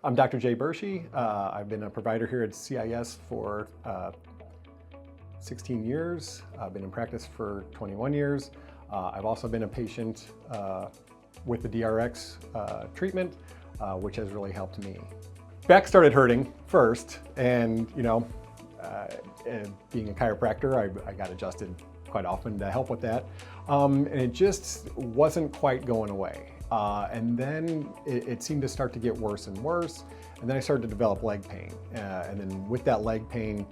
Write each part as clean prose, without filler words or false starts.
I'm Dr. Bersche. I've been a provider here at CIS for 16 years. I've been in practice for 21 years. I've also been a patient with the DRX treatment, which has really helped me. Back started hurting first, and being a chiropractor, I got adjusted quite often to help with that. And it just wasn't quite going away. And then it seemed to start to get worse and worse. And then I started to develop leg pain. And then with that leg pain,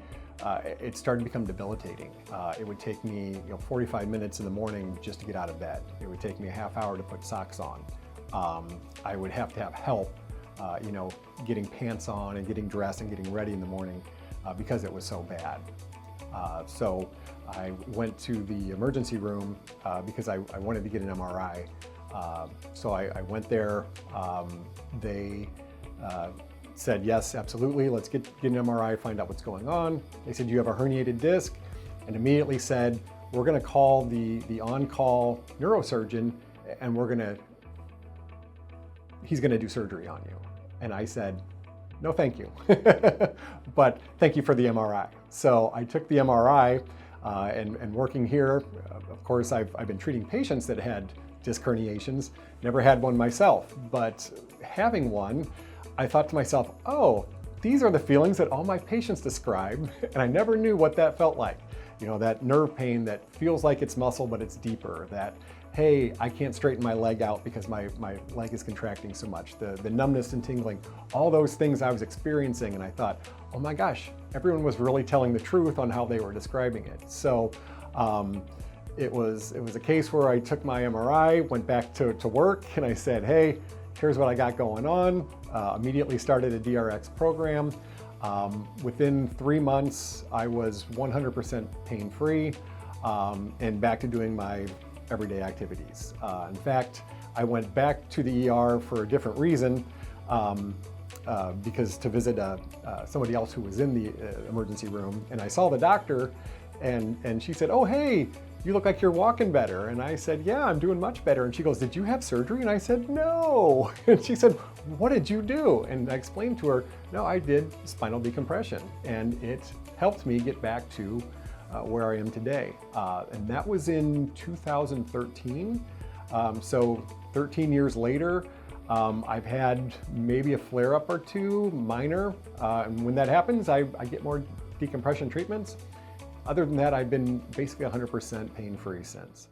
it started to become debilitating. It would take me 45 minutes in the morning just to get out of bed. It would take me a half hour to put socks on. I would have to have help, getting pants on and getting dressed and getting ready in the morning because it was so bad. So I went to the emergency room because I wanted to get an MRI. So I went there. They said, yes, absolutely, let's get an MRI, find out what's going on. They said, you have a herniated disc, and immediately said, we're gonna call the on-call neurosurgeon, and he's gonna do surgery on you. And I said, no, thank you, but thank you for the MRI. So I took the MRI, and working here, of course, I've been treating patients that had disc herniations, never had one myself, but having one, I thought to myself, oh, these are the feelings that all my patients describe, and I never knew what that felt like. That nerve pain that feels like it's muscle, but it's deeper, that, hey, I can't straighten my leg out because my leg is contracting so much, the numbness and tingling, all those things I was experiencing, and I thought, oh my gosh, everyone was really telling the truth on how they were describing it. So it was a case where I took my MRI, went back to work, and I said, hey, here's what I got going on. Immediately started a DRX program. Within 3 months, I was 100% pain-free and back to doing my everyday activities. In fact, I went back to the ER for a different reason, because to visit somebody else who was in the emergency room, and I saw the doctor, and she said, oh, hey, you look like you're walking better. And I said, yeah, I'm doing much better. And she goes, did you have surgery? And I said, no. And she said, what did you do? And I explained to her, no, I did spinal decompression, and it helped me get back to where I am today. And that was in 2013. So 13 years later, I've had maybe a flare-up or two, minor. And when that happens, I get more decompression treatments. Other than that, I've been basically 100% pain-free since.